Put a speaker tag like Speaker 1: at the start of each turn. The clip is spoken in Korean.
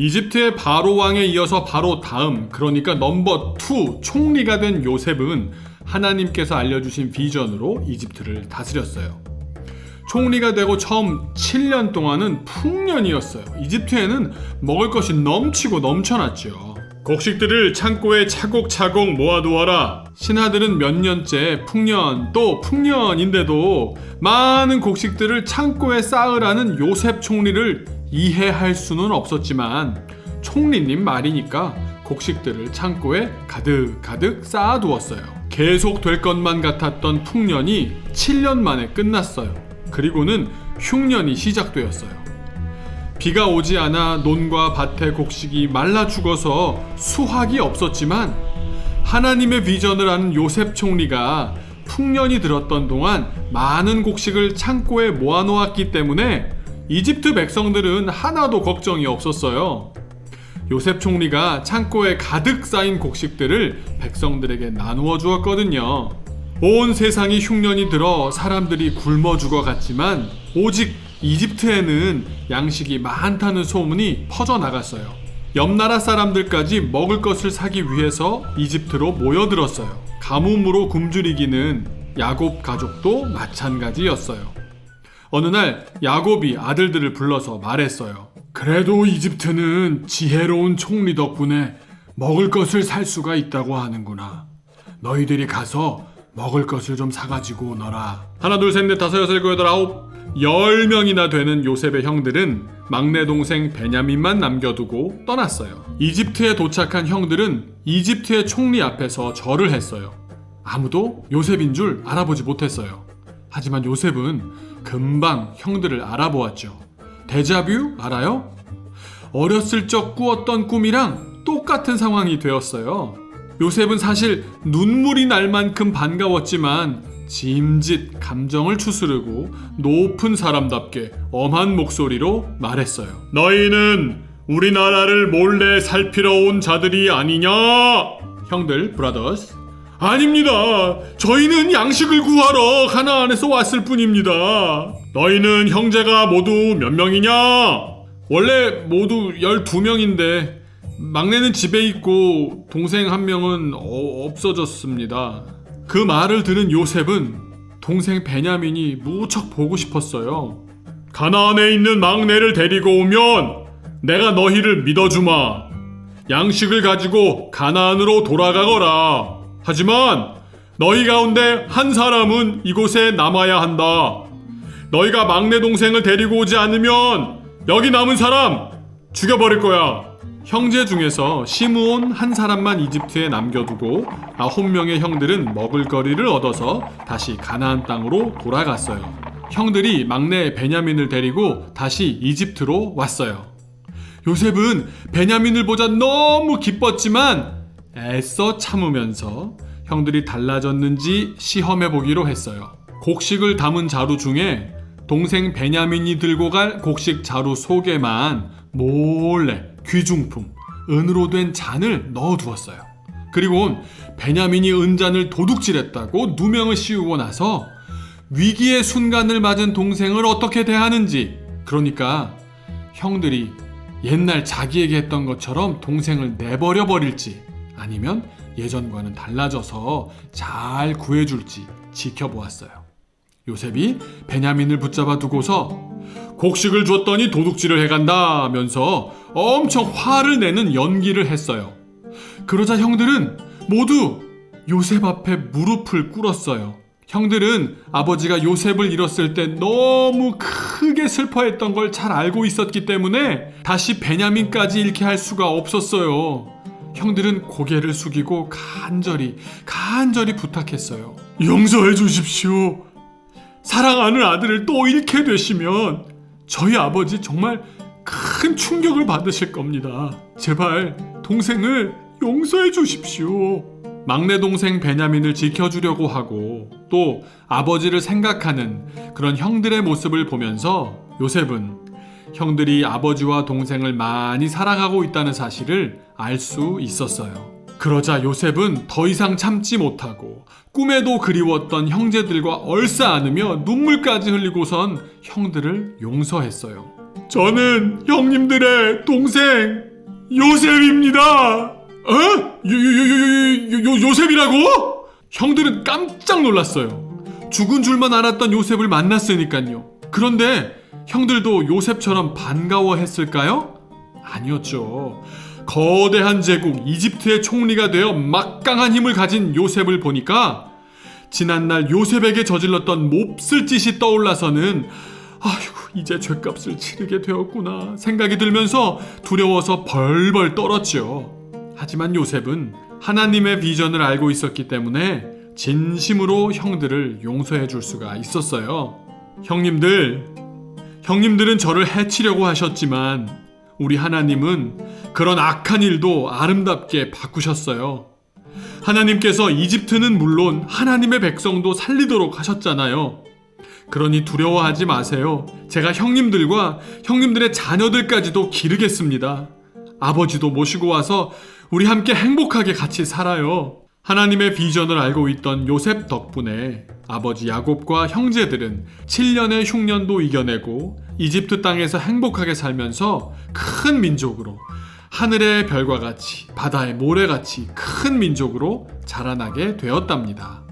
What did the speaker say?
Speaker 1: 이집트의 바로 왕에 이어서 바로 다음, 그러니까 넘버 2 총리가 된 요셉은 하나님께서 알려주신 비전으로 이집트를 다스렸어요. 총리가 되고 처음 7년 동안은 풍년이었어요. 이집트에는 먹을 것이 넘치고 넘쳐났죠. 곡식들을 창고에 차곡차곡 모아두어라. 신하들은 몇 년째 풍년 또 풍년인데도 많은 곡식들을 창고에 쌓으라는 요셉 총리를 이해할 수는 없었지만 총리님 말이니까 곡식들을 창고에 가득가득 쌓아두었어요. 계속 될 것만 같았던 풍년이 7년 만에 끝났어요. 그리고는 흉년이 시작되었어요. 비가 오지 않아 논과 밭의 곡식이 말라 죽어서 수확이 없었지만 하나님의 비전을 아는 요셉 총리가 풍년이 들었던 동안 많은 곡식을 창고에 모아놓았기 때문에 이집트 백성들은 하나도 걱정이 없었어요. 요셉 총리가 창고에 가득 쌓인 곡식들을 백성들에게 나누어 주었거든요. 온 세상이 흉년이 들어 사람들이 굶어 죽어갔지만 오직 이집트에는 양식이 많다는 소문이 퍼져나갔어요. 옆나라 사람들까지 먹을 것을 사기 위해서 이집트로 모여들었어요. 가뭄으로 굶주리기는 야곱 가족도 마찬가지였어요. 어느 날 야곱이 아들들을 불러서 말했어요. 그래도 이집트는 지혜로운 총리 덕분에 먹을 것을 살 수가 있다고 하는구나. 너희들이 가서 먹을 것을 좀 사가지고 오너라. 하나 둘 셋 넷 다섯 여섯 일곱 여덟 아홉 10명이나 되는 요셉의 형들은 막내 동생 베냐민만 남겨두고 떠났어요. 이집트에 도착한 형들은 이집트의 총리 앞에서 절을 했어요. 아무도 요셉인 줄 알아보지 못했어요. 하지만 요셉은 금방 형들을 알아보았죠. 데자뷰 알아요? 어렸을 적 꾸었던 꿈이랑 똑같은 상황이 되었어요. 요셉은 사실 눈물이 날 만큼 반가웠지만 짐짓 감정을 추스르고 높은 사람답게 엄한 목소리로 말했어요. 너희는 우리나라를 몰래 살피러 온 자들이 아니냐? 형들, 브라더스. 아닙니다. 저희는 양식을 구하러 가나안에서 왔을 뿐입니다. 너희는 형제가 모두 몇 명이냐? 원래 모두 12명인데 막내는 집에 있고 동생 한 명은 없어졌습니다. 그 말을 들은 요셉은 동생 베냐민이 무척 보고 싶었어요. 가나안에 있는 막내를 데리고 오면 내가 너희를 믿어주마. 양식을 가지고 가나안으로 돌아가거라. 하지만 너희 가운데 한 사람은 이곳에 남아야 한다. 너희가 막내 동생을 데리고 오지 않으면 여기 남은 사람 죽여버릴 거야. 형제 중에서 시므온 한 사람만 이집트에 남겨두고 9명의 형들은 먹을거리를 얻어서 다시 가나안 땅으로 돌아갔어요. 형들이 막내 베냐민을 데리고 다시 이집트로 왔어요. 요셉은 베냐민을 보자 너무 기뻤지만 애써 참으면서 형들이 달라졌는지 시험해보기로 했어요. 곡식을 담은 자루 중에 동생 베냐민이 들고 갈 곡식 자루 속에만 몰래 귀중품, 은으로 된 잔을 넣어두었어요. 그리고 베냐민이 은잔을 도둑질했다고 누명을 씌우고 나서 위기의 순간을 맞은 동생을 어떻게 대하는지, 그러니까 형들이 옛날 자기에게 했던 것처럼 동생을 내버려 버릴지 아니면 예전과는 달라져서 잘 구해줄지 지켜보았어요. 요셉이 베냐민을 붙잡아 두고서 곡식을 줬더니 도둑질을 해간다 면서 엄청 화를 내는 연기를 했어요. 그러자 형들은 모두 요셉 앞에 무릎을 꿇었어요. 형들은 아버지가 요셉을 잃었을 때 너무 크게 슬퍼했던 걸 잘 알고 있었기 때문에 다시 베냐민까지 잃게 할 수가 없었어요. 형들은 고개를 숙이고 간절히 부탁했어요. 용서해 주십시오. 사랑하는 아들을 또 잃게 되시면 저희 아버지 정말 큰 충격을 받으실 겁니다. 제발 동생을 용서해 주십시오. 막내 동생 베냐민을 지켜주려고 하고 또 아버지를 생각하는 그런 형들의 모습을 보면서 요셉은 형들이 아버지와 동생을 많이 사랑하고 있다는 사실을 알 수 있었어요. 그러자 요셉은 더 이상 참지 못하고 꿈에도 그리웠던 형제들과 얼싸안으며 눈물까지 흘리고선 형들을 용서했어요. 저는 형님들의 동생 요셉입니다. 요셉이라고? 형들은 깜짝 놀랐어요. 죽은 줄만 알았던 요셉을 만났으니까요. 그런데 형들도 요셉처럼 반가워했을까요? 아니었죠. 거대한 제국 이집트의 총리가 되어 막강한 힘을 가진 요셉을 보니까 지난날 요셉에게 저질렀던 몹쓸 짓이 떠올라서는 아이고 이제 죗값을 치르게 되었구나 생각이 들면서 두려워서 벌벌 떨었죠. 하지만 요셉은 하나님의 비전을 알고 있었기 때문에 진심으로 형들을 용서해 줄 수가 있었어요. 형님들은 저를 해치려고 하셨지만 우리 하나님은 그런 악한 일도 아름답게 바꾸셨어요. 하나님께서 이집트는 물론 하나님의 백성도 살리도록 하셨잖아요. 그러니 두려워하지 마세요. 제가 형님들과 형님들의 자녀들까지도 기르겠습니다. 아버지도 모시고 와서 우리 함께 행복하게 같이 살아요. 하나님의 비전을 알고 있던 요셉 덕분에 아버지 야곱과 형제들은 7년의 흉년도 이겨내고 이집트 땅에서 행복하게 살면서 큰 민족으로 하늘의 별과 같이 바다의 모래같이 큰 민족으로 자라나게 되었답니다.